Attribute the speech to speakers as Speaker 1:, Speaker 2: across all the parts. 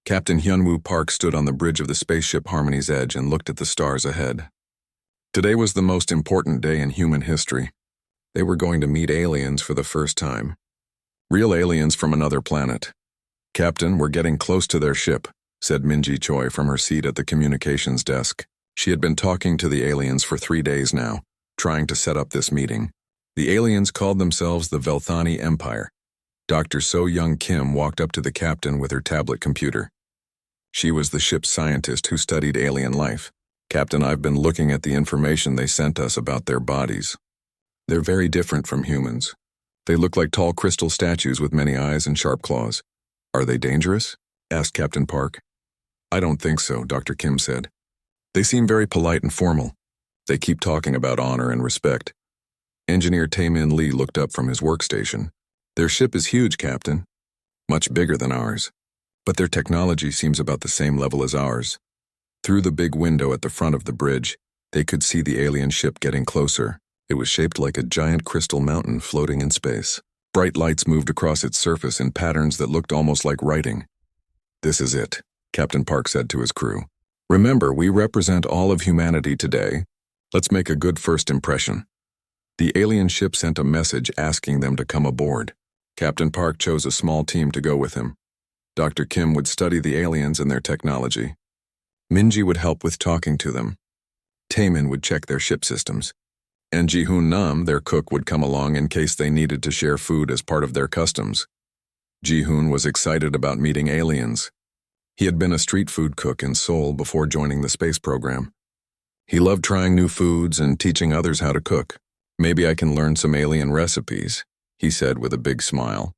Speaker 1: Captain Hyunwoo Park stood on the bridge of the spaceship Harmony's Edge and looked at the stars ahead. Today was the most important day in human history. They were going to meet aliens for the first time. Real aliens from another planet. "Captain, we're getting close to their ship," said Minji Choi from her seat at the communications desk. She had been talking to the aliens for 3 days now, trying to set up this meeting. The aliens called themselves the Velthani Empire. Dr. So-Young Kim walked up to the captain with her tablet computer. She was the ship's scientist who studied alien life. "Captain, I've been looking at the information they sent us about their bodies. They're very different from humans. They look like tall crystal statues with many eyes and sharp claws. Are they dangerous?" asked Captain Park. "I don't think so," Dr. Kim said. "They seem very polite and formal. They keep talking about honor and respect." Engineer Tae-min Lee looked up from his workstation. "Their ship is huge, Captain. Much bigger than ours. But their technology seems about the same level as ours." Through the big window at the front of the bridge, they could see the alien ship getting closer. It was shaped like a giant crystal mountain floating in space. Bright lights moved across its surface in patterns that looked almost like writing. "This is it," Captain Park said to his crew. "Remember, we represent all of humanity today. Let's make a good first impression." The alien ship sent a message asking them to come aboard. Captain Park chose a small team to go with him. Dr. Kim would study the aliens and their technology. Minji would help with talking to them. Taemin would check their ship systems. And Ji-hoon Nam, their cook, would come along in case they needed to share food as part of their customs. Ji-hoon was excited about meeting aliens. He had been a street food cook in Seoul before joining the space program. He loved trying new foods and teaching others how to cook. "Maybe I can learn some alien recipes," he said with a big smile.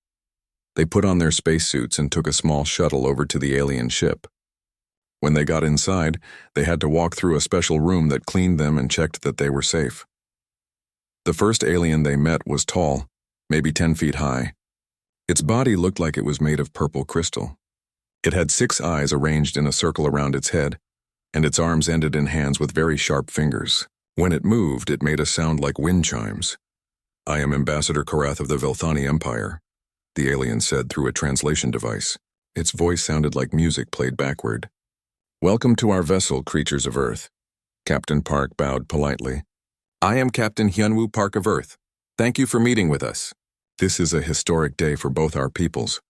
Speaker 1: They put on their spacesuits and took a small shuttle over to the alien ship. When they got inside, they had to walk through a special room that cleaned them and checked that they were safe. The first alien they met was tall, maybe 10 feet high. Its body looked like it was made of purple crystal. It had 6 eyes arranged in a circle around its head, and its arms ended in hands with very sharp fingers. When it moved, it made a sound like wind chimes. "I am Ambassador Korath of the Velthani Empire," the alien said through a translation device. Its voice sounded like music played backward. "Welcome to our vessel, creatures of Earth." Captain Park bowed politely. "I am Captain Hyunwoo Park of Earth. Thank you for meeting with us. This is a historic day for both our peoples."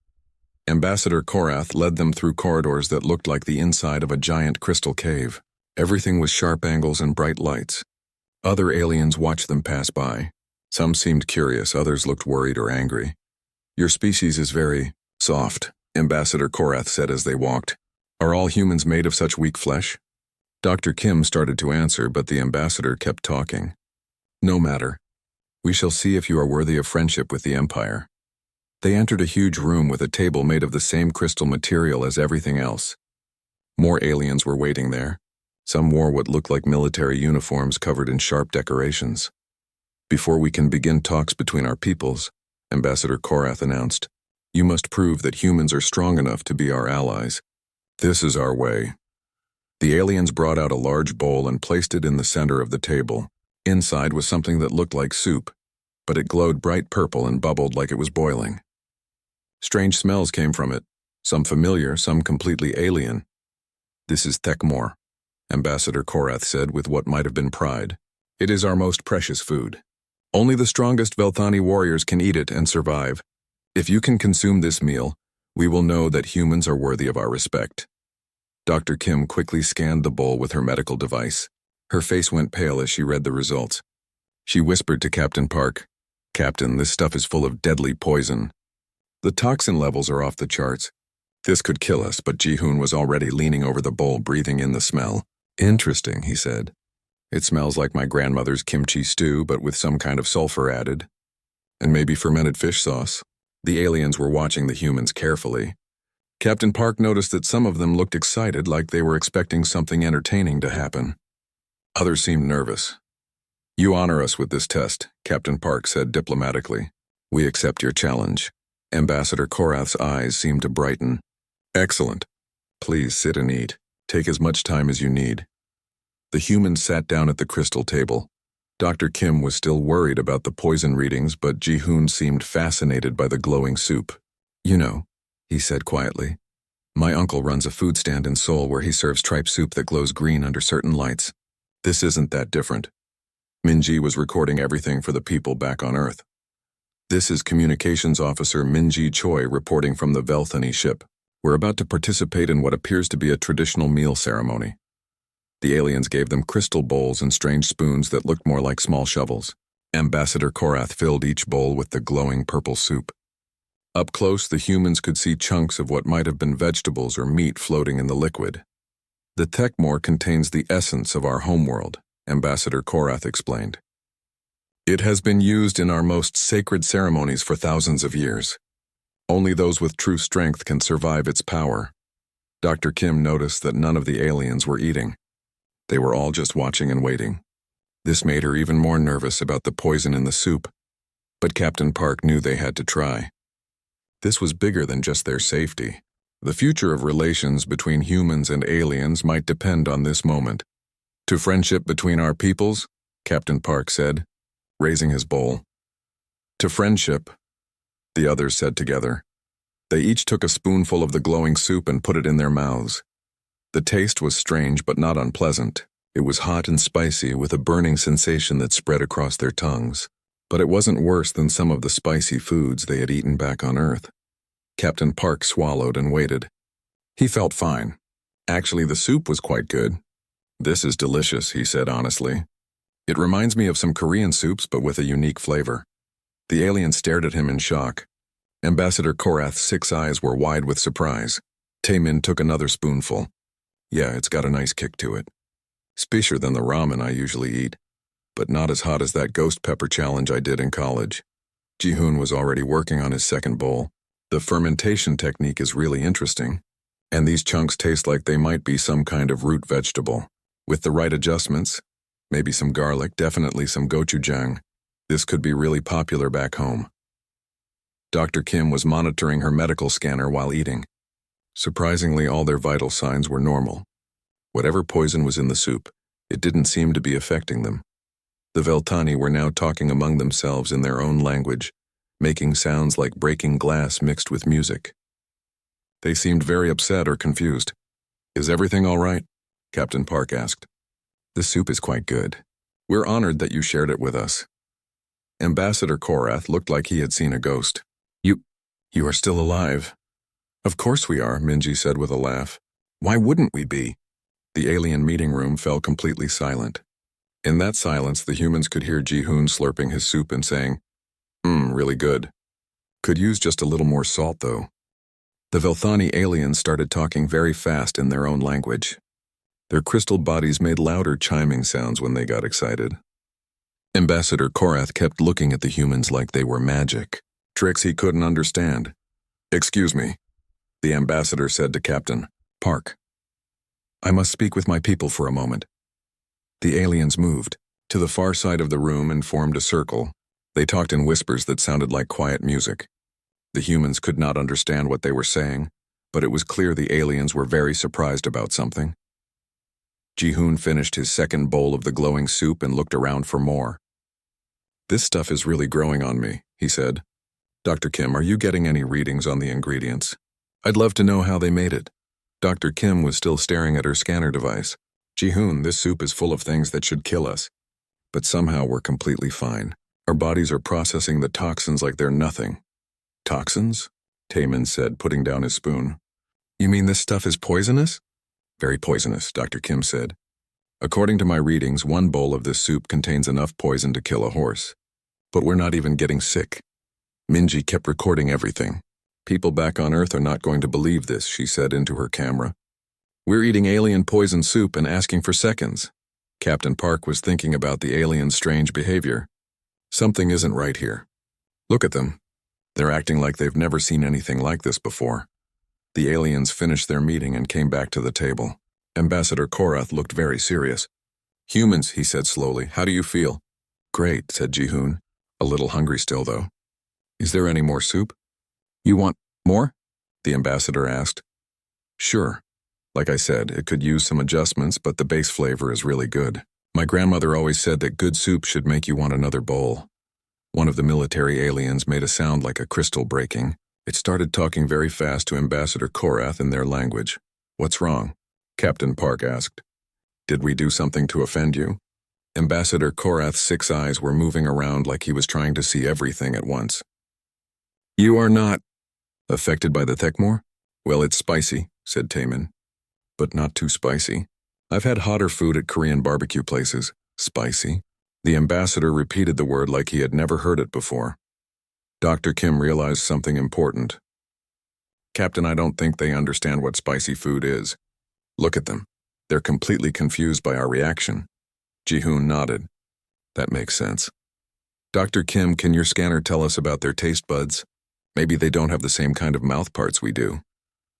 Speaker 1: Ambassador Korath led them through corridors that looked like the inside of a giant crystal cave. Everything was sharp angles and bright lights. Other aliens watched them pass by. Some seemed curious, others looked worried or angry. "Your species is very soft," Ambassador Korath said as they walked. "Are all humans made of such weak flesh?" Dr. Kim started to answer, but the ambassador kept talking. "No matter. We shall see if you are worthy of friendship with the Empire." They entered a huge room with a table made of the same crystal material as everything else. More aliens were waiting there. Some wore what looked like military uniforms covered in sharp decorations. "Before we can begin talks between our peoples," Ambassador Korath announced, "you must prove that humans are strong enough to be our allies. This is our way." The aliens brought out a large bowl and placed it in the center of the table. Inside was something that looked like soup, but it glowed bright purple and bubbled like it was boiling. Strange smells came from it, some familiar, some completely alien. "This is Thekmor," Ambassador Korath said with what might have been pride. "It is our most precious food. Only the strongest Velthani warriors can eat it and survive. If you can consume this meal, we will know that humans are worthy of our respect." Dr. Kim quickly scanned the bowl with her medical device. Her face went pale as she read the results. She whispered to Captain Park, "Captain, this stuff is full of deadly poison. The toxin levels are off the charts. This could kill us," but Ji-hoon was already leaning over the bowl, breathing in the smell. "Interesting," he said. "It smells like my grandmother's kimchi stew, but with some kind of sulfur added. And maybe fermented fish sauce." The aliens were watching the humans carefully. Captain Park noticed that some of them looked excited, like they were expecting something entertaining to happen. Others seemed nervous. "You honor us with this test," Captain Park said diplomatically. "We accept your challenge." Ambassador Korath's eyes seemed to brighten. "Excellent. Please sit and eat. Take as much time as you need." The humans sat down at the crystal table. Dr. Kim was still worried about the poison readings, but Ji-hoon seemed fascinated by the glowing soup. "You know," he said quietly, My uncle runs a food stand in Seoul where he serves tripe soup that glows green under certain lights. This isn't that different. Minji was recording everything for the people back on Earth. This is Communications Officer Minji Choi reporting from the Velthani ship. We're about to participate in what appears to be a traditional meal ceremony. The aliens gave them crystal bowls and strange spoons that looked more like small shovels. Ambassador Korath filled each bowl with the glowing purple soup. Up close, the humans could see chunks of what might have been vegetables or meat floating in the liquid. The Techmore contains the essence of our homeworld, Ambassador Korath explained. It has been used in our most sacred ceremonies for thousands of years. Only those with true strength can survive its power. Dr. Kim noticed that none of the aliens were eating. They were all just watching and waiting. This made her even more nervous about the poison in the soup. But Captain Park knew they had to try. This was bigger than just their safety. The future of relations between humans and aliens might depend on this moment. To friendship between our peoples, Captain Park said, raising his bowl. To friendship, the others said together. They each took a spoonful of the glowing soup and put it in their mouths. The taste was strange but not unpleasant. It was hot and spicy with a burning sensation that spread across their tongues. But it wasn't worse than some of the spicy foods they had eaten back on Earth. Captain Park swallowed and waited. He felt fine. Actually, the soup was quite good. This is delicious, he said honestly. It reminds me of some Korean soups but with a unique flavor. The alien stared at him in shock. Ambassador Korath's 6 eyes were wide with surprise. Taemin took another spoonful. Yeah, it's got a nice kick to it. Spicier than the ramen I usually eat, but not as hot as that ghost pepper challenge I did in college. Ji-hoon was already working on his second bowl. The fermentation technique is really interesting, and these chunks taste like they might be some kind of root vegetable. With the right adjustments, maybe some garlic, definitely some gochujang, this could be really popular back home. Dr. Kim was monitoring her medical scanner while eating. Surprisingly, all their vital signs were normal. Whatever poison was in the soup, it didn't seem to be affecting them. The Veltani were now talking among themselves in their own language, making sounds like breaking glass mixed with music. They seemed very upset or confused. Is everything all right? Captain Park asked. The soup is quite good. We're honored that you shared it with us. Ambassador Korath looked like he had seen a ghost. You are still alive. Of course we are, Minji said with a laugh. Why wouldn't we be? The alien meeting room fell completely silent. In that silence, the humans could hear Ji-hoon slurping his soup and saying, really good. Could use just a little more salt, though. The Velthani aliens started talking very fast in their own language. Their crystal bodies made louder chiming sounds when they got excited. Ambassador Korath kept looking at the humans like they were magic, tricks he couldn't understand. Excuse me, the ambassador said to Captain Park. I must speak with my people for a moment. The aliens moved to the far side of the room and formed a circle. They talked in whispers that sounded like quiet music. The humans could not understand what they were saying, but it was clear the aliens were very surprised about something. Ji-hoon finished his second bowl of the glowing soup and looked around for more. This stuff is really growing on me, he said. Dr. Kim, are you getting any readings on the ingredients? I'd love to know how they made it. Dr. Kim was still staring at her scanner device. Ji-hoon, this soup is full of things that should kill us. But somehow we're completely fine. Our bodies are processing the toxins like they're nothing. Toxins? Taemin said, putting down his spoon. You mean this stuff is poisonous? Very poisonous, Dr. Kim said. According to my readings, 1 bowl of this soup contains enough poison to kill a horse. But we're not even getting sick. Minji kept recording everything. People back on Earth are not going to believe this, she said into her camera. We're eating alien poison soup and asking for seconds. Captain Park was thinking about the aliens' strange behavior. Something isn't right here. Look at them. They're acting like they've never seen anything like this before. The aliens finished their meeting and came back to the table. Ambassador Korath looked very serious. Humans, he said slowly, how do you feel? Great, said Ji-hoon. A little hungry still, though. Is there any more soup? You want more? The ambassador asked. Sure. Like I said, it could use some adjustments, but the base flavor is really good. My grandmother always said that good soup should make you want another bowl. One of the military aliens made a sound like a crystal breaking. It started talking very fast to Ambassador Korath in their language. "What's wrong?" Captain Park asked. "Did we do something to offend you?" Ambassador Korath's 6 eyes were moving around like he was trying to see everything at once. "You are not affected by the Thekmor?" "Well, it's spicy," said Taemin. "But not too spicy. I've had hotter food at Korean barbecue places." "Spicy?" The ambassador repeated the word like he had never heard it before. Dr. Kim realized something important. "Captain, I don't think they understand what spicy food is. Look at them. They're completely confused by our reaction." Ji-hoon nodded. "That makes sense." "Dr. Kim, can your scanner tell us about their taste buds? Maybe they don't have the same kind of mouth parts we do."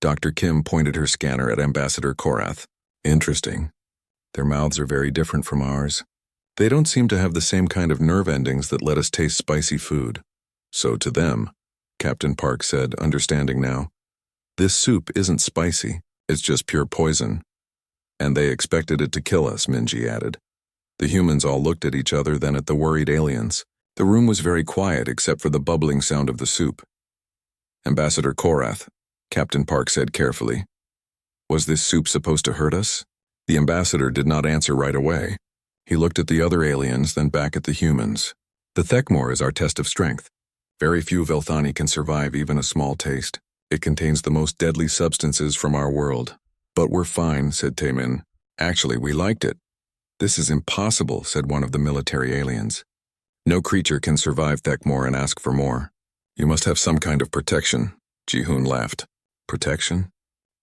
Speaker 1: Dr. Kim pointed her scanner at Ambassador Korath. "Interesting. Their mouths are very different from ours. They don't seem to have the same kind of nerve endings that let us taste spicy food. So to them," Captain Park said, understanding now, "this soup isn't spicy, it's just pure poison." "And they expected it to kill us," Minji added. The humans all looked at each other, then at the worried aliens. The room was very quiet except for the bubbling sound of the soup. "Ambassador Korath," Captain Park said carefully, "was this soup supposed to hurt us?" The ambassador did not answer right away. He looked at the other aliens, then back at the humans. "The Thekmor is our test of strength. Very few Velthani can survive even a small taste. It contains the most deadly substances from our world." "But we're fine," said Taemin. "Actually, we liked it." "This is impossible," said one of the military aliens. "No creature can survive Thekmor and ask for more. You must have some kind of protection." Ji-hoon laughed. "Protection?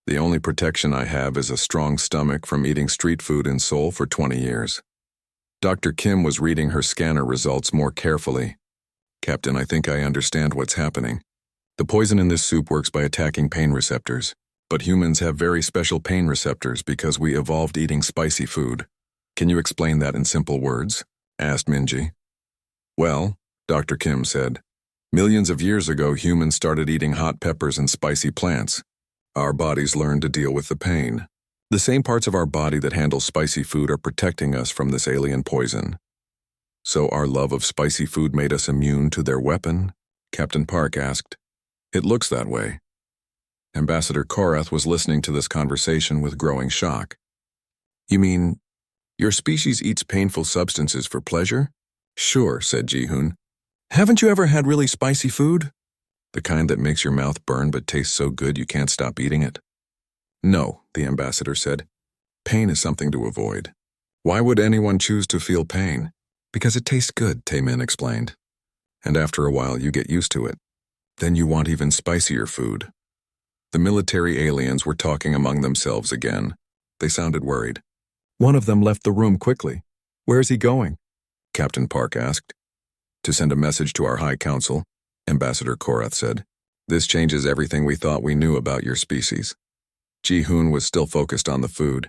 Speaker 1: The only protection I have is a strong stomach from eating street food in Seoul for 20 years. Dr. Kim was reading her scanner results more carefully. "Captain, I think I understand what's happening. The poison in this soup works by attacking pain receptors, but humans have very special pain receptors because we evolved eating spicy food. Can you explain that in simple words?" asked Minji. "Well," Dr. Kim said, "millions of years ago humans started eating hot peppers and spicy plants. Our bodies learned to deal with the pain. The same parts of our body that handle spicy food are protecting us from this alien poison. So our love of spicy food made us immune to their weapon?" Captain Park asked. "It looks that way." Ambassador Korath was listening to this conversation with growing shock. "You mean, your species eats painful substances for pleasure?" "Sure," said Ji-hoon. "Haven't you ever had really spicy food? The kind that makes your mouth burn but tastes so good you can't stop eating it?" "No," the ambassador said. "Pain is something to avoid." "Why would anyone choose to feel pain?" "Because it tastes good," Taemin explained. "And after a while you get used to it. Then you want even spicier food." The military aliens were talking among themselves again. They sounded worried. One of them left the room quickly. "Where is he going?" Captain Park asked. "To send a message to our High Council," Ambassador Korath said. "This changes everything we thought we knew about your species." Ji-hoon was still focused on the food.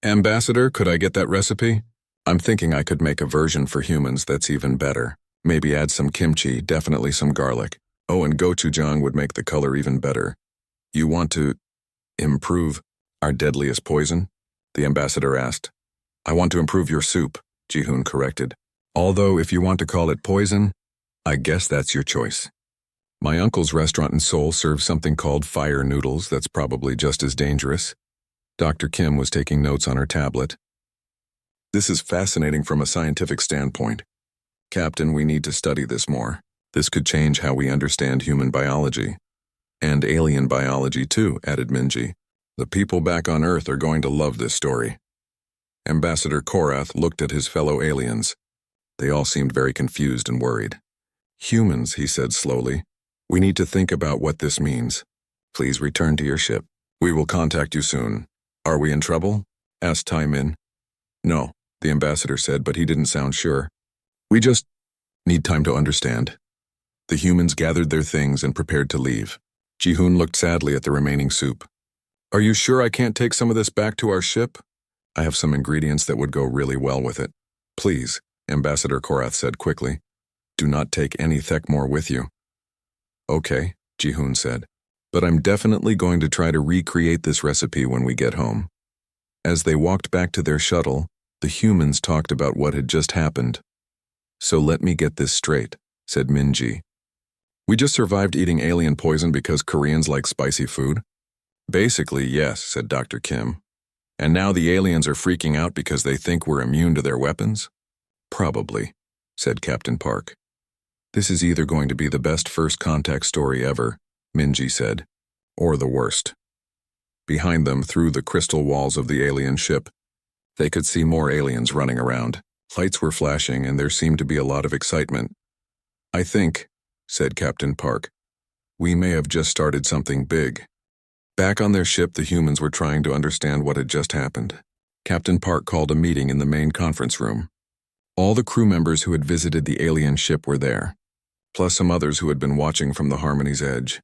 Speaker 1: "Ambassador, could I get that recipe? I'm thinking I could make a version for humans that's even better. Maybe add some kimchi, definitely some garlic. Oh, and gochujang would make the color even better." "You want to improve our deadliest poison?" the ambassador asked. "I want to improve your soup," Ji-hoon corrected. "Although if you want to call it poison, I guess that's your choice. My uncle's restaurant in Seoul serves something called fire noodles that's probably just as dangerous." Dr. Kim was taking notes on her tablet. "This is fascinating from a scientific standpoint. Captain, we need to study this more. This could change how we understand human biology. And alien biology too," added Minji. "The people back on Earth are going to love this story." Ambassador Korath looked at his fellow aliens. They all seemed very confused and worried. "Humans," he said slowly, "we need to think about what this means. Please return to your ship. We will contact you soon." "Are we in trouble?" asked Taemin. "No," the ambassador said, but he didn't sound sure. "We just need time to understand." The humans gathered their things and prepared to leave. Ji-hoon looked sadly at the remaining soup. "Are you sure I can't take some of this back to our ship? I have some ingredients that would go really well with it." "Please," Ambassador Korath said quickly. "Do not take any Thekmor with you." "Okay," Ji-hoon said, "but I'm definitely going to try to recreate this recipe when we get home." As they walked back to their shuttle, the humans talked about what had just happened. "So let me get this straight," said Minji. We just survived eating alien poison because Koreans like spicy food? Basically, yes, said Dr. Kim. And now the aliens are freaking out because they think we're immune to their weapons? Probably, said Captain Park. This is either going to be the best first contact story ever, Minji said, or the worst. Behind them, through the crystal walls of the alien ship, they could see more aliens running around. Lights were flashing and there seemed to be a lot of excitement. I think, said Captain Park, we may have just started something big. Back on their ship, the humans were trying to understand what had just happened. Captain Park called a meeting in the main conference room. All the crew members who had visited the alien ship were there, plus some others who had been watching from the Harmony's edge.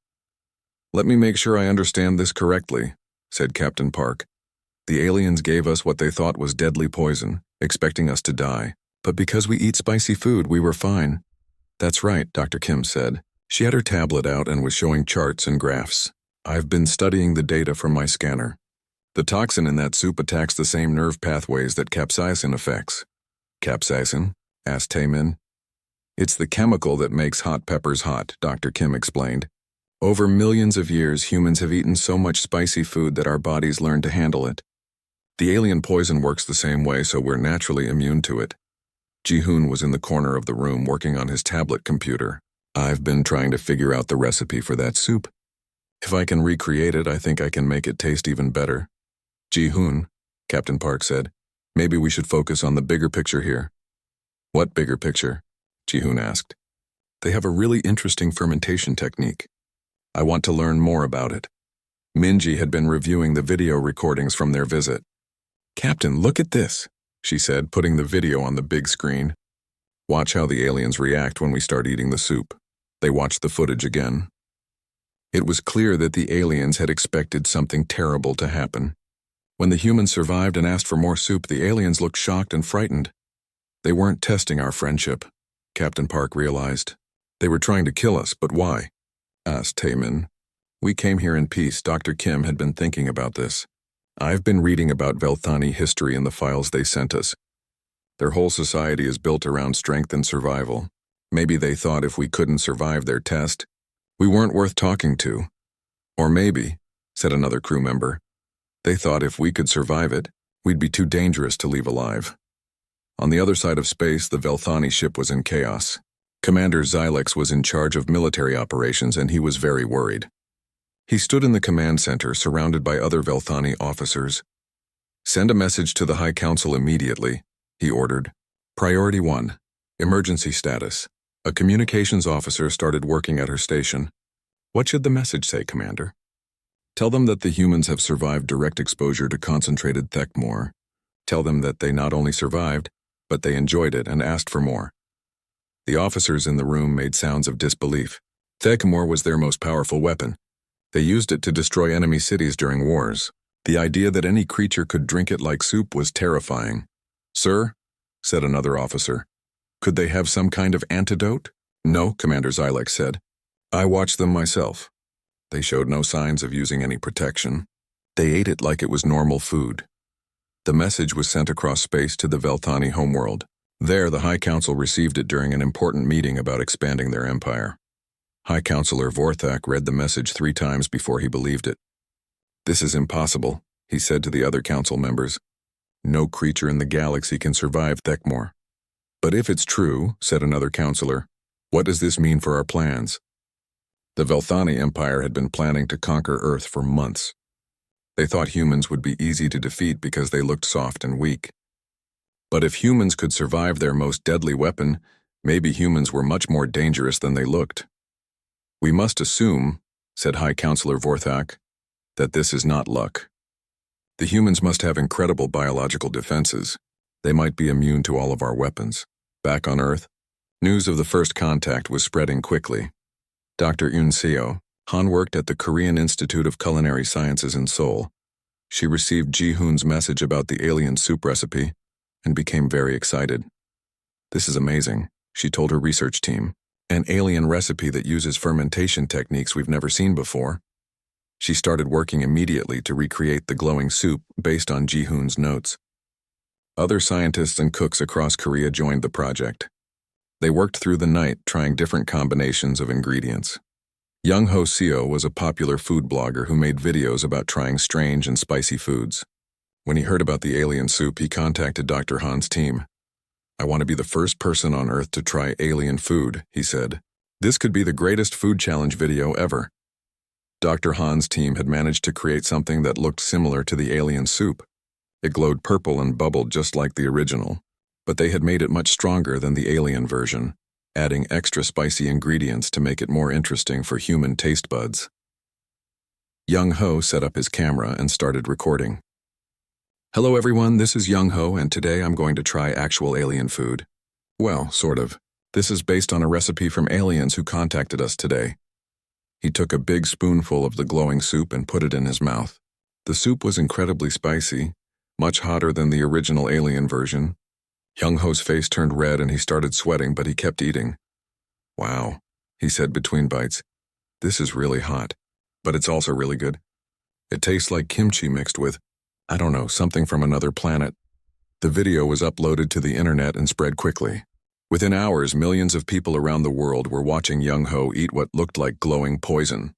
Speaker 1: Let me make sure I understand this correctly, said Captain Park. The aliens gave us what they thought was deadly poison, expecting us to die. But because we eat spicy food, we were fine. That's right, Dr. Kim said. She had her tablet out and was showing charts and graphs. I've been studying the data from my scanner. The toxin in that soup attacks the same nerve pathways that capsaicin affects. Capsaicin? Asked Taemin. It's the chemical that makes hot peppers hot, Dr. Kim explained. Over millions of years, humans have eaten so much spicy food that our bodies learn to handle it. The alien poison works the same way, so we're naturally immune to it. Ji-hoon was in the corner of the room working on his tablet computer. I've been trying to figure out the recipe for that soup. If I can recreate it, I think I can make it taste even better. Ji-hoon, Captain Park said, maybe we should focus on the bigger picture here. What bigger picture? Ji-hoon asked. They have a really interesting fermentation technique. I want to learn more about it. Minji had been reviewing the video recordings from their visit. Captain, look at this, she said, putting the video on the big screen. Watch how the aliens react when we start eating the soup. They watched the footage again. It was clear that the aliens had expected something terrible to happen. When the humans survived and asked for more soup, the aliens looked shocked and frightened. They weren't testing our friendship, Captain Park realized. They were trying to kill us, but why? Asked Taemin. We came here in peace. Dr. Kim had been thinking about this. I've been reading about Velthani history in the files they sent us. Their whole society is built around strength and survival. Maybe they thought if we couldn't survive their test, we weren't worth talking to. Or maybe, said another crew member, they thought if we could survive it, we'd be too dangerous to leave alive. On the other side of space, the Velthani ship was in chaos. Commander Xylex was in charge of military operations and he was very worried. He stood in the command center surrounded by other Velthani officers. Send a message to the High Council immediately, he ordered. Priority 1, emergency status. A communications officer started working at her station. What should the message say, Commander? Tell them that the humans have survived direct exposure to concentrated Thekmor. Tell them that they not only survived, but they enjoyed it and asked for more. The officers in the room made sounds of disbelief. Thekmor was their most powerful weapon. They used it to destroy enemy cities during wars. The idea that any creature could drink it like soup was terrifying. Sir, said another officer, could they have some kind of antidote? No, Commander Xylex said. I watched them myself. They showed no signs of using any protection. They ate it like it was normal food. The message was sent across space to the Velthani homeworld. There, the High Council received it during an important meeting about expanding their empire. High Councilor Vorthak read the message 3 times before he believed it. This is impossible, he said to the other council members. No creature in the galaxy can survive Thekmor. But if it's true, said another counselor, what does this mean for our plans? The Velthani Empire had been planning to conquer Earth for months. They thought humans would be easy to defeat because they looked soft and weak. But if humans could survive their most deadly weapon, maybe humans were much more dangerous than they looked. We must assume, said High Councilor Vorthak, that this is not luck. The humans must have incredible biological defenses. They might be immune to all of our weapons. Back on Earth, news of the first contact was spreading quickly. Dr. Yoon Seo, Han worked at the Korean Institute of Culinary Sciences in Seoul. She received Ji-hoon's message about the alien soup recipe and became very excited. This is amazing, she told her research team. An alien recipe that uses fermentation techniques we've never seen before. She started working immediately to recreate the glowing soup based on Ji-hoon's notes. Other scientists and cooks across Korea joined the project. They worked through the night trying different combinations of ingredients. Young Ho Seo was a popular food blogger who made videos about trying strange and spicy foods. When he heard about the alien soup, he contacted Dr. Han's team. "I want to be the first person on Earth to try alien food," he said. "This could be the greatest food challenge video ever." Dr. Han's team had managed to create something that looked similar to the alien soup. It glowed purple and bubbled just like the original, but they had made it much stronger than the alien version, adding extra spicy ingredients to make it more interesting for human taste buds. Young Ho set up his camera and started recording. "Hello everyone, this is Young Ho, and today I'm going to try actual alien food. Well, sort of. This is based on a recipe from aliens who contacted us today." He took a big spoonful of the glowing soup and put it in his mouth. The soup was incredibly spicy, much hotter than the original alien version. Young Ho's face turned red and he started sweating, but he kept eating. "Wow," he said between bites. "This is really hot, but it's also really good. It tastes like kimchi mixed with, I don't know, something from another planet." The video was uploaded to the internet and spread quickly. Within hours, millions of people around the world were watching Young Ho eat what looked like glowing poison.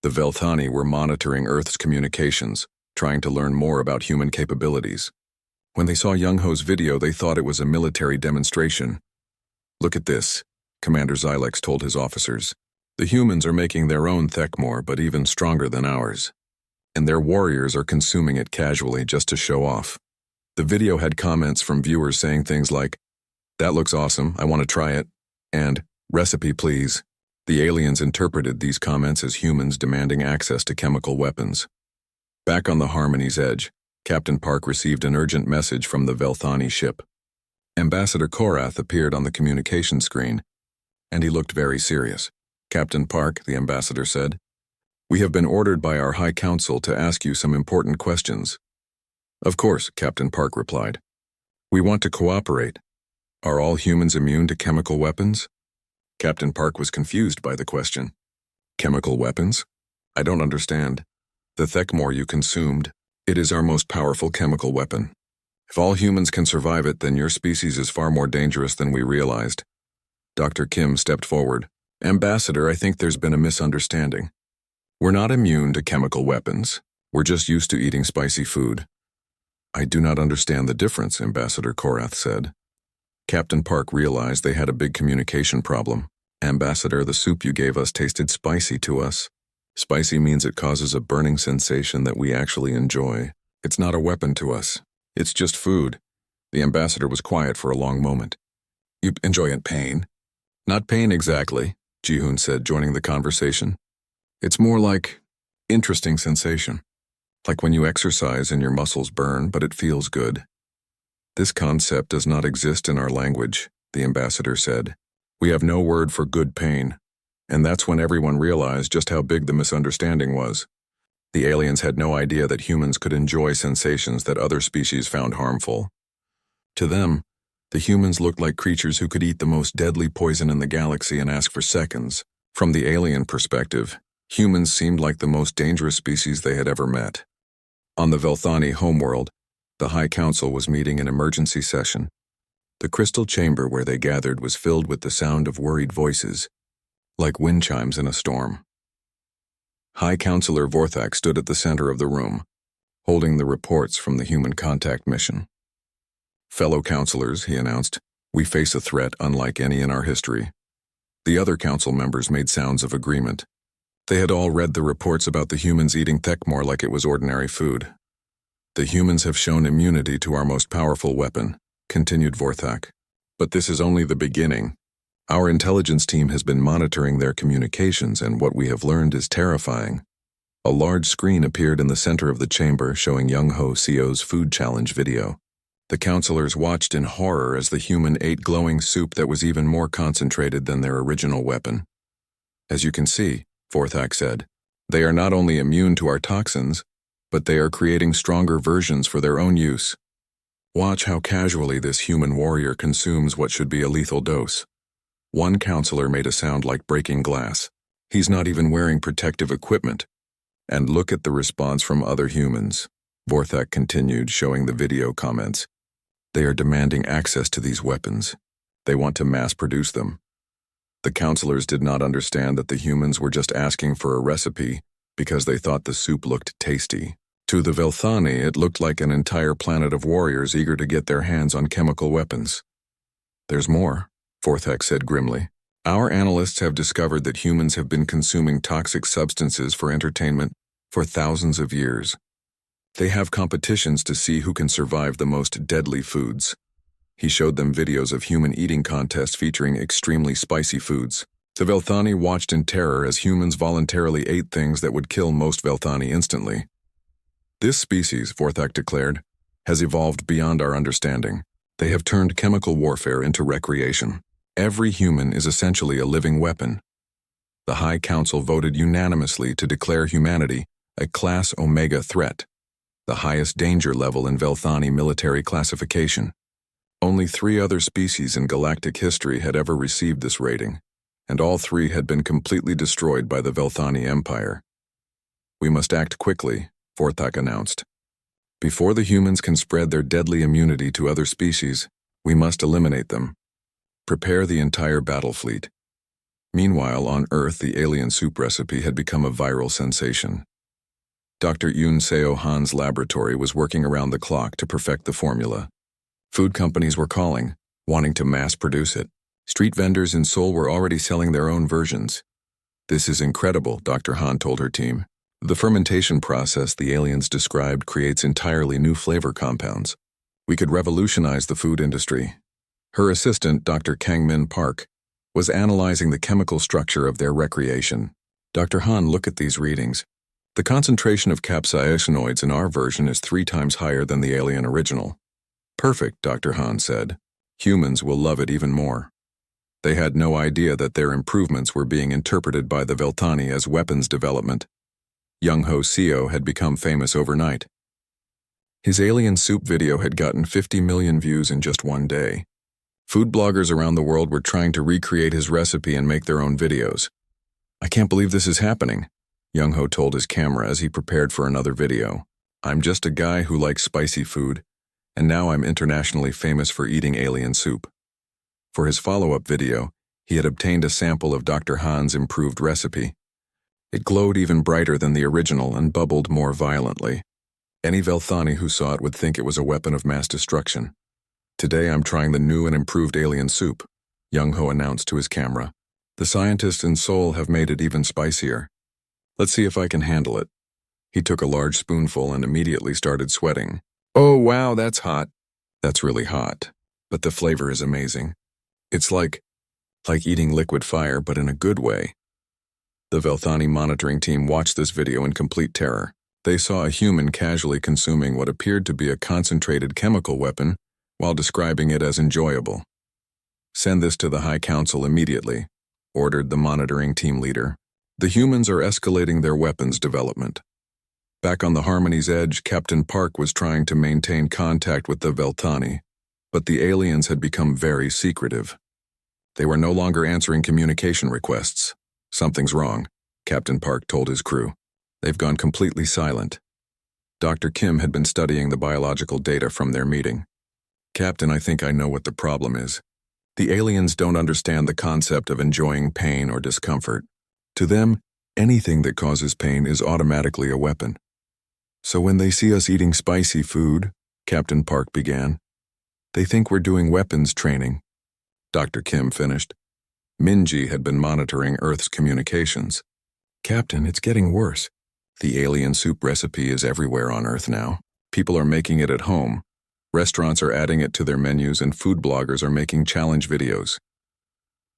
Speaker 1: The Velthani were monitoring Earth's communications, trying to learn more about human capabilities. When they saw Young Ho's video, they thought it was a military demonstration. "Look at this," Commander Xilex told his officers. "The humans are making their own Thekmor, but even stronger than ours. And their warriors are consuming it casually just to show off." The video had comments from viewers saying things like, "That looks awesome, I want to try it," and "Recipe please." The aliens interpreted these comments as humans demanding access to chemical weapons. Back on the Harmony's edge, Captain Park received an urgent message from the Velthani ship. Ambassador Korath appeared on the communication screen, and he looked very serious. "Captain Park," the ambassador said, "we have been ordered by our High Council to ask you some important questions." "Of course," Captain Park replied. "We want to cooperate. Are all humans immune to chemical weapons?" Captain Park was confused by the question. "Chemical weapons? I don't understand. The Thekmor you consumed, it is our most powerful chemical weapon. If all humans can survive it, then your species is far more dangerous than we realized." Dr. Kim stepped forward. "Ambassador, I think there's been a misunderstanding. We're not immune to chemical weapons. We're just used to eating spicy food." "I do not understand the difference," Ambassador Korath said. Captain Park realized they had a big communication problem. "Ambassador, the soup you gave us tasted spicy to us. Spicy means it causes a burning sensation that we actually enjoy. It's not a weapon to us. It's just food." The ambassador was quiet for a long moment. "You enjoy it pain?" "Not pain exactly," Ji-hoon said, joining the conversation. "It's more like interesting sensation. Like when you exercise and your muscles burn, but it feels good." "This concept does not exist in our language," the ambassador said. "We have no word for good pain." And that's when everyone realized just how big the misunderstanding was. The aliens had no idea that humans could enjoy sensations that other species found harmful. To them, the humans looked like creatures who could eat the most deadly poison in the galaxy and ask for seconds. From the alien perspective, humans seemed like the most dangerous species they had ever met. On the Velthani homeworld, the High Council was meeting an emergency session. The crystal chamber where they gathered was filled with the sound of worried voices, like wind chimes in a storm. High Counselor Vorthak stood at the center of the room, holding the reports from the human contact mission. "Fellow counselors," he announced, "we face a threat unlike any in our history." The other council members made sounds of agreement. They had all read the reports about the humans eating Thekmor like it was ordinary food. "The humans have shown immunity to our most powerful weapon," continued Vorthak. "But this is only the beginning. Our intelligence team has been monitoring their communications, and what we have learned is terrifying." A large screen appeared in the center of the chamber showing Young Ho Seo's food challenge video. The counselors watched in horror as the human ate glowing soup that was even more concentrated than their original weapon. "As you can see," Vorthak said, "they are not only immune to our toxins, but they are creating stronger versions for their own use. Watch how casually this human warrior consumes what should be a lethal dose." One counselor made a sound like breaking glass. "He's not even wearing protective equipment." "And look at the response from other humans," Vorthak continued, showing the video comments. "They are demanding access to these weapons. They want to mass-produce them. The counselors did not understand that the humans were just asking for a recipe because they thought the soup looked tasty. To the Velthani, it looked like an entire planet of warriors eager to get their hands on chemical weapons. "There's more," Forthek said grimly. "Our analysts have discovered that humans have been consuming toxic substances for entertainment for thousands of years. They have competitions to see who can survive the most deadly foods." He showed them videos of human eating contests featuring extremely spicy foods. The Velthani watched in terror as humans voluntarily ate things that would kill most Velthani instantly. "This species," Forthek declared, "has evolved beyond our understanding. They have turned chemical warfare into recreation. Every human is essentially a living weapon." The High Council voted unanimously to declare humanity a Class Omega threat, the highest danger level in Velthani military classification. Only 3 other species in galactic history had ever received this rating, and all 3 had been completely destroyed by the Velthani Empire. "We must act quickly," Forthek announced. "Before the humans can spread their deadly immunity to other species, we must eliminate them. Prepare the entire battle fleet." Meanwhile, on Earth, the alien soup recipe had become a viral sensation. Dr. Yoon Seo Han's laboratory was working around the clock to perfect the formula. Food companies were calling, wanting to mass-produce it. Street vendors in Seoul were already selling their own versions. "This is incredible," Dr. Han told her team. "The fermentation process the aliens described creates entirely new flavor compounds. We could revolutionize the food industry." Her assistant, Dr. Kang-min Park, was analyzing the chemical structure of their recreation. "Dr. Han, look at these readings. The concentration of capsaicinoids in our version is 3 times higher than the alien original." "Perfect," Dr. Han said. "Humans will love it even more." They had no idea that their improvements were being interpreted by the Velthani as weapons development. Young-ho Seo had become famous overnight. His alien soup video had gotten 50 million views in just one day. Food bloggers around the world were trying to recreate his recipe and make their own videos. "I can't believe this is happening," Young-ho told his camera as he prepared for another video. "I'm just a guy who likes spicy food, and now I'm internationally famous for eating alien soup." For his follow-up video, he had obtained a sample of Dr. Han's improved recipe. It glowed even brighter than the original and bubbled more violently. Any Velthani who saw it would think it was a weapon of mass destruction. "Today I'm trying the new and improved alien soup," Young-ho announced to his camera. "The scientists in Seoul have made it even spicier. Let's see if I can handle it." He took a large spoonful and immediately started sweating. "Oh wow, that's hot." "That's really hot, but the flavor is amazing. It's like eating liquid fire, but in a good way." The Velthani monitoring team watched this video in complete terror. They saw a human casually consuming what appeared to be a concentrated chemical weapon while describing it as enjoyable. "Send this to the High Council immediately," ordered the monitoring team leader. "The humans are escalating their weapons development." Back on the Harmony's edge, Captain Park was trying to maintain contact with the Velthani, but the aliens had become very secretive. They were no longer answering communication requests. "Something's wrong," Captain Park told his crew. "They've gone completely silent." Dr. Kim had been studying the biological data from their meeting. "Captain, I think I know what the problem is. The aliens don't understand the concept of enjoying pain or discomfort. To them, anything that causes pain is automatically a weapon. So when they see us eating spicy food," Captain Park began, "they think we're doing weapons training." Dr. Kim finished. Minji had been monitoring Earth's communications. "Captain, it's getting worse. The alien soup recipe is everywhere on Earth now. People are making it at home. Restaurants are adding it to their menus and food bloggers are making challenge videos."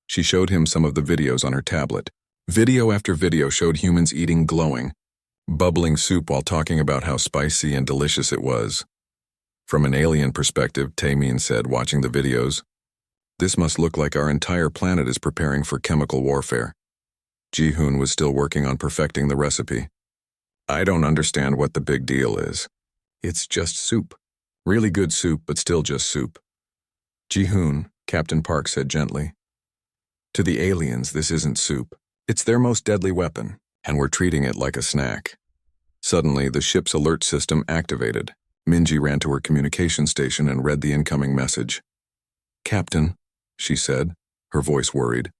Speaker 1: She showed him some of the videos on her tablet. Video after video showed humans eating glowing, bubbling soup while talking about how spicy and delicious it was. "From an alien perspective," Taemin said, watching the videos, "this must look like our entire planet is preparing for chemical warfare." Ji-hoon was still working on perfecting the recipe. "I don't understand what the big deal is. It's just soup. Really good soup, but still just soup." "Ji-hoon," Captain Park said gently, "to the aliens, this isn't soup. It's their most deadly weapon, and we're treating it like a snack." Suddenly, the ship's alert system activated. Minji ran to her communication station and read the incoming message. "Captain," she said, her voice worried.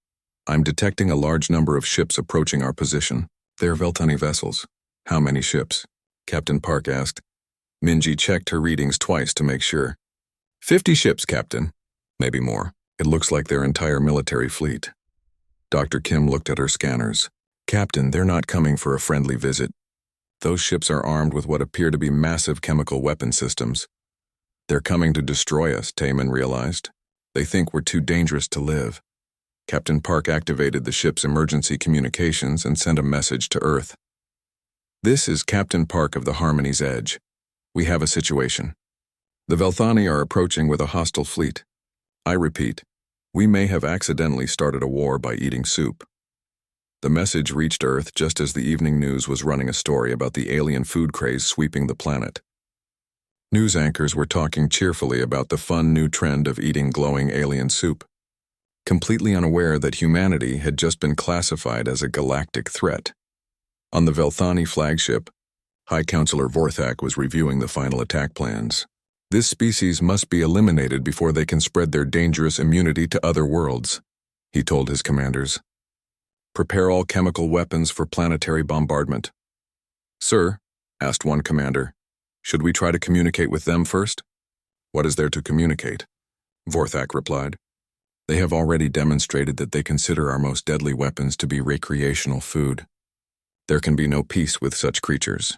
Speaker 1: I'm detecting a large number of ships approaching our position. They're Veltani vessels. How many ships? Captain Park asked. Minji checked her readings twice to make sure. 50 ships, Captain. Maybe more. It looks like their entire military fleet. Dr. Kim looked at her scanners. Captain, they're not coming for a friendly visit. Those ships are armed with what appear to be massive chemical weapon systems. They're coming to destroy us, Taemin realized. They think we're too dangerous to live. Captain Park activated the ship's emergency communications and sent a message to Earth. This is Captain Park of the Harmony's Edge. We have a situation. The Velthani are approaching with a hostile fleet. I repeat, we may have accidentally started a war by eating soup. The message reached Earth just as the evening news was running a story about the alien food craze sweeping the planet. News anchors were talking cheerfully about the fun new trend of eating glowing alien soup, completely unaware that humanity had just been classified as a galactic threat. On the Velthani flagship, High Counselor Vorthak was reviewing the final attack plans. This species must be eliminated before they can spread their dangerous immunity to other worlds, he told his commanders. Prepare all chemical weapons for planetary bombardment. Sir, asked one commander, should we try to communicate with them first? What is there to communicate? Vorthak replied. They have already demonstrated that they consider our most deadly weapons to be recreational food. There can be no peace with such creatures.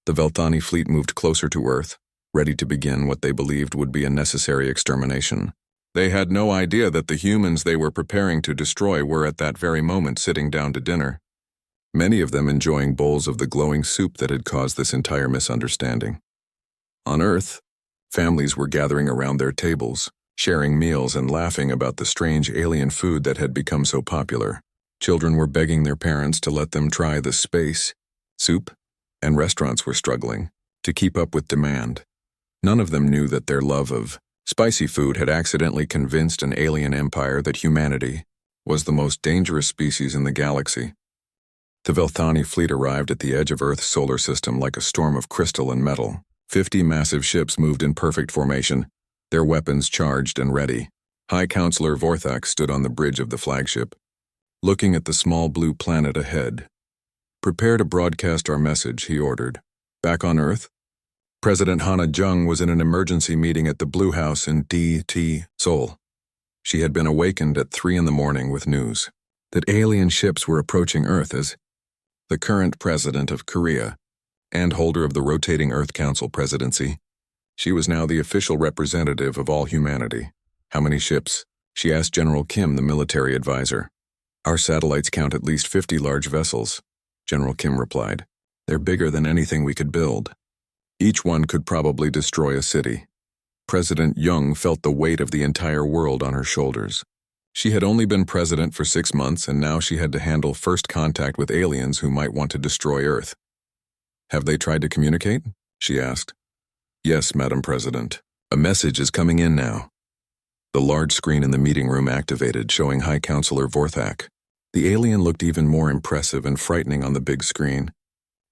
Speaker 1: The Velthani fleet moved closer to Earth, ready to begin what they believed would be a necessary extermination. They had no idea that the humans they were preparing to destroy were at that very moment sitting down to dinner, many of them enjoying bowls of the glowing soup that had caused this entire misunderstanding. On Earth, families were gathering around their tables, sharing meals and laughing about the strange alien food that had become so popular. Children were begging their parents to let them try the space, soup, and restaurants were struggling to keep up with demand. None of them knew that their love of spicy food had accidentally convinced an alien empire that humanity was the most dangerous species in the galaxy. The Velthani fleet arrived at the edge of Earth's solar system like a storm of crystal and metal. 50 massive ships moved in perfect formation, their weapons charged and ready. High Counselor Vorthak stood on the bridge of the flagship, looking at the small blue planet ahead. Prepare to broadcast our message, he ordered. Back on Earth, President Hana Jung was in an emergency meeting at the Blue House in D.T. Seoul. She had been awakened at 3 a.m. with news that alien ships were approaching Earth. As the current president of Korea and holder of the rotating Earth Council presidency, she was now the official representative of all humanity. How many ships? She asked General Kim, the military advisor. Our satellites count at least 50 large vessels, General Kim replied. They're bigger than anything we could build. Each one could probably destroy a city. President Jung felt the weight of the entire world on her shoulders. She had only been president for 6 months, and now she had to handle first contact with aliens who might want to destroy Earth. Have they tried to communicate? She asked. Yes, Madam President. A message is coming in now. The large screen in the meeting room activated, showing High Counselor Vorthak. The alien looked even more impressive and frightening on the big screen.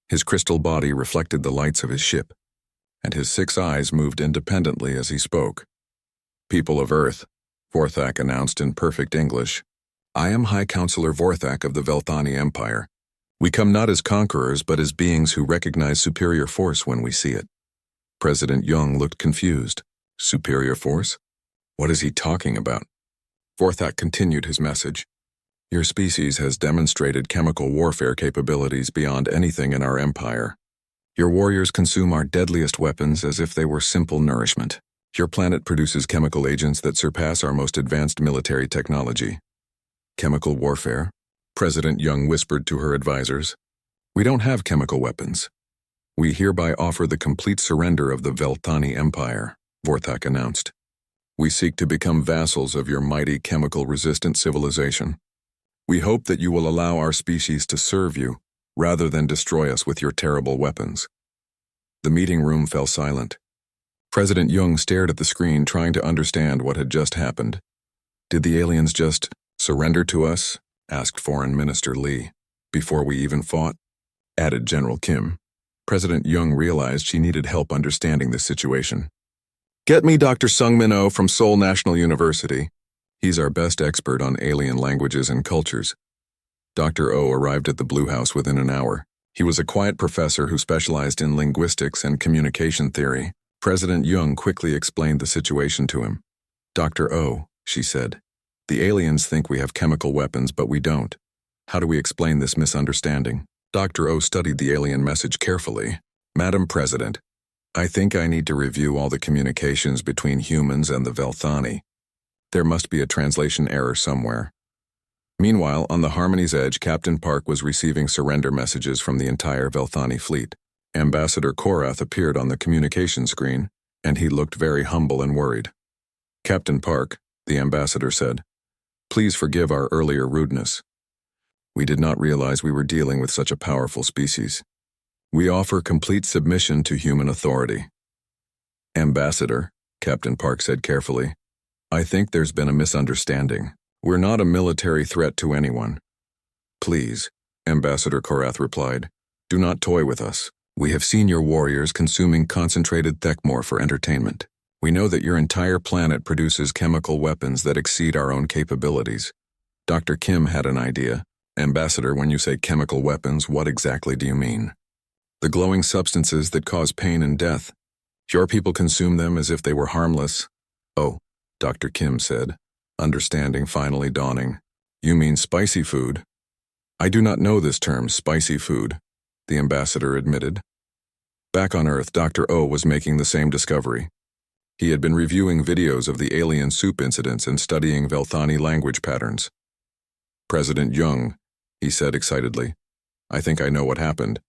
Speaker 1: His crystal body reflected the lights of his ship, and his 6 eyes moved independently as he spoke. People of Earth, Vorthak announced in perfect English. I am High Counselor Vorthak of the Velthani Empire. We come not as conquerors, but as beings who recognize superior force when we see it. President Jung looked confused. Superior force? What is he talking about? Vorthak continued his message. Your species has demonstrated chemical warfare capabilities beyond anything in our empire. Your warriors consume our deadliest weapons as if they were simple nourishment. Your planet produces chemical agents that surpass our most advanced military technology. Chemical warfare? President Jung whispered to her advisors. We don't have chemical weapons. We hereby offer the complete surrender of the Velthani Empire, Vorthak announced. We seek to become vassals of your mighty chemical-resistant civilization. We hope that you will allow our species to serve you, rather than destroy us with your terrible weapons. The meeting room fell silent. President Jung stared at the screen, trying to understand what had just happened. Did the aliens just surrender to us? Asked Foreign Minister Lee. Before we even fought? Added General Kim. President Jung realized she needed help understanding this situation. Get me Dr. Sung Min-oh from Seoul National University, He's our best expert on alien languages and cultures. Dr. O arrived at the Blue House within an hour. He was a quiet professor who specialized in linguistics and communication theory. President Young quickly explained the situation to him. Dr. O, she said, the aliens think we have chemical weapons, but we don't. How do we explain this misunderstanding? Dr. O studied the alien message carefully. Madam President, I think I need to review all the communications between humans and the Velthani. There must be a translation error somewhere. Meanwhile, on the Harmony's edge, Captain Park was receiving surrender messages from the entire Velthani fleet. Ambassador Korath appeared on the communication screen, and he looked very humble and worried. Captain Park, the ambassador said, please forgive our earlier rudeness. We did not realize we were dealing with such a powerful species. We offer complete submission to human authority. Ambassador, Captain Park said carefully, I think there's been a misunderstanding. We're not a military threat to anyone. Please, Ambassador Korath replied, do not toy with us. We have seen your warriors consuming concentrated Thekmor for entertainment. We know that your entire planet produces chemical weapons that exceed our own capabilities. Dr. Kim had an idea. Ambassador, when you say chemical weapons, what exactly do you mean? The glowing substances that cause pain and death. Your people consume them as if they were harmless. Oh, Dr. Kim said, understanding finally dawning. You mean spicy food? I do not know this term, spicy food, the ambassador admitted. Back on Earth, Dr. O was making the same discovery. He had been reviewing videos of the alien soup incidents and studying Velthani language patterns. President Young, he said excitedly, I think I know what happened.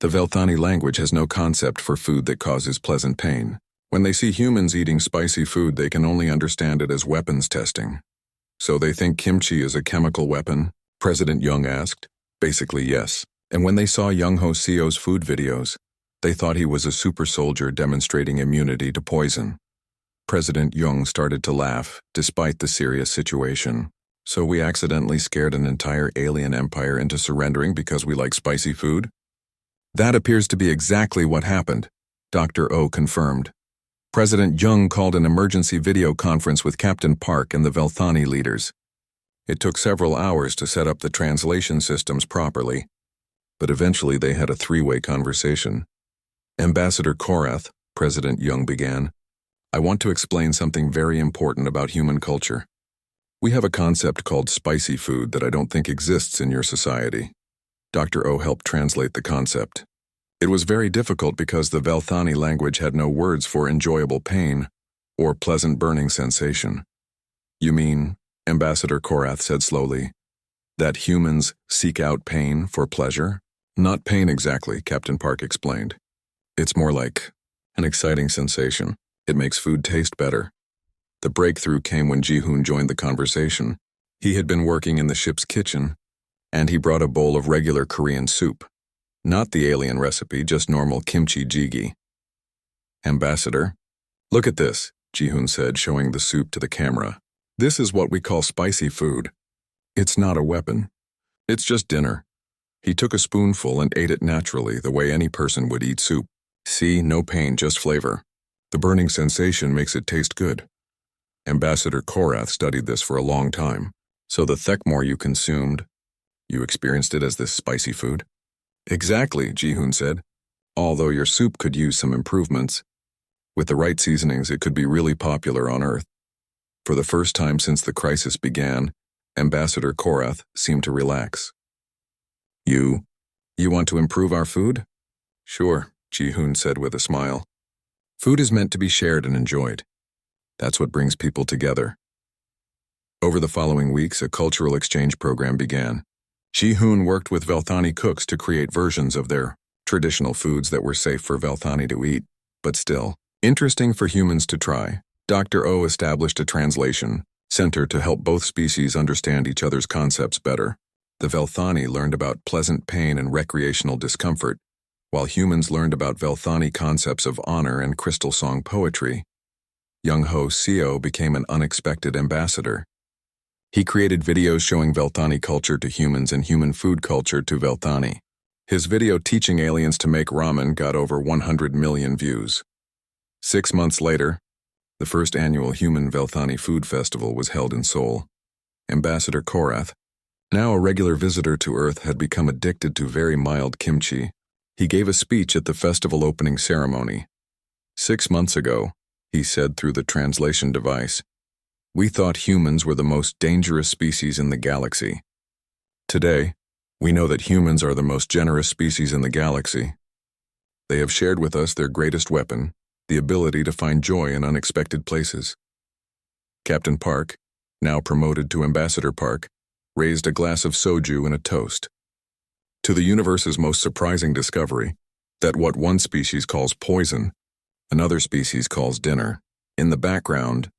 Speaker 1: The Velthani language has no concept for food that causes pleasant pain. When they see humans eating spicy food, they can only understand it as weapons testing. So they think kimchi is a chemical weapon? President Young asked. Basically, yes. And when they saw Young Ho Seo's food videos, they thought he was a super soldier demonstrating immunity to poison. President Young started to laugh, despite the serious situation. So we accidentally scared an entire alien empire into surrendering because we like spicy food? That appears to be exactly what happened, Dr. O confirmed. President Young called an emergency video conference with Captain Park and the Velthani leaders. It took several hours to set up the translation systems properly, but eventually they had a three-way conversation. Ambassador Korath, President Young began, I want to explain something very important about human culture. We have a concept called spicy food that I don't think exists in your society. Dr. O helped translate the concept. It was very difficult because the Velthani language had no words for enjoyable pain or pleasant burning sensation. You mean, Ambassador Korath said slowly, that humans seek out pain for pleasure? Not pain exactly, Captain Park explained. It's more like an exciting sensation. It makes food taste better. The breakthrough came when Ji-hoon joined the conversation. He had been working in the ship's kitchen, and he brought a bowl of regular Korean soup. Not the alien recipe, just normal kimchi jjigae. Ambassador, look at this, Ji-hoon said, showing the soup to the camera. This is what we call spicy food. It's not a weapon. It's just dinner. He took a spoonful and ate it naturally, the way any person would eat soup. See, no pain, just flavor. The burning sensation makes it taste good. Ambassador Korath studied this for a long time. So the Thekmor you consumed, you experienced it as this spicy food? Exactly, Ji-hoon said. Although your soup could use some improvements. With the right seasonings, it could be really popular on Earth. For the first time since the crisis began, Ambassador Korath seemed to relax. You want to improve our food? Sure, Ji-hoon said with a smile. Food is meant to be shared and enjoyed. That's what brings people together. Over the following weeks, a cultural exchange program began. Ji-hoon worked with Velthani cooks to create versions of their traditional foods that were safe for Velthani to eat, but still interesting for humans to try. Dr. O established a translation center to help both species understand each other's concepts better. The Velthani learned about pleasant pain and recreational discomfort, while humans learned about Velthani concepts of honor and crystal song poetry. Young Ho Seo became an unexpected ambassador. He created videos showing Velthani culture to humans and human food culture to Velthani. His video teaching aliens to make ramen got over 100 million views. 6 months later, The first annual Human Velthani Food Festival was held in Seoul. Ambassador Korath, now a regular visitor to Earth, had become addicted to very mild kimchi. He gave a speech at the festival opening ceremony. 6 months ago, he said through the translation device, "We thought humans were the most dangerous species in the galaxy. Today, we know that humans are the most generous species in the galaxy. They have shared with us their greatest weapon, the ability to find joy in unexpected places." Captain Park, now promoted to Ambassador Park, raised a glass of soju and a toast. To the universe's most surprising discovery, that what one species calls poison, another species calls dinner. In the background,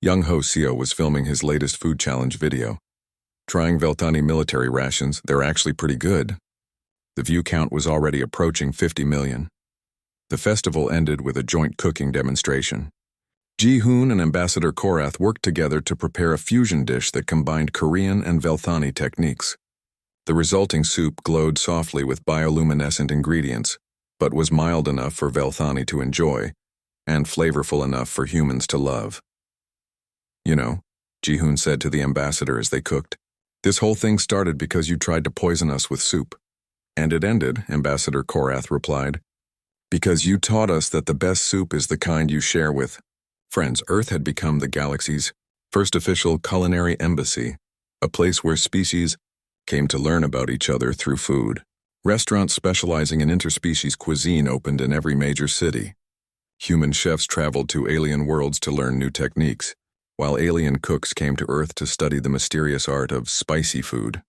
Speaker 1: young Ho Seo was filming his latest food challenge video. Trying Veltani military rations, they're actually pretty good. The view count was already approaching 50 million. The festival ended with a joint cooking demonstration. Ji-hoon and Ambassador Korath worked together to prepare a fusion dish that combined Korean and Velthani techniques. The resulting soup glowed softly with bioluminescent ingredients, but was mild enough for Velthani to enjoy, and flavorful enough for humans to love. "You know," Ji-hoon said to the ambassador as they cooked, "this whole thing started because you tried to poison us with soup." "And it ended," Ambassador Korath replied, "because you taught us that the best soup is the kind you share with friends." Earth had become the galaxy's first official culinary embassy, a place where species came to learn about each other through food. Restaurants specializing in interspecies cuisine opened in every major city. Human chefs traveled to alien worlds to learn new techniques, while alien cooks came to Earth to study the mysterious art of spicy food.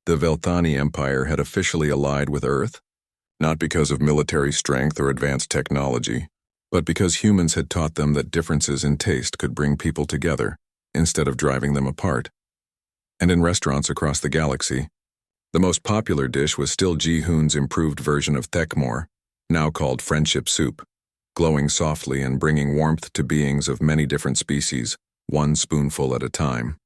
Speaker 1: The Velthani Empire had officially allied with Earth, not because of military strength or advanced technology, but because humans had taught them that differences in taste could bring people together, instead of driving them apart. And in restaurants across the galaxy, the most popular dish was still Ji-hoon's improved version of Thekmor, now called friendship soup, glowing softly and bringing warmth to beings of many different species, one spoonful at a time.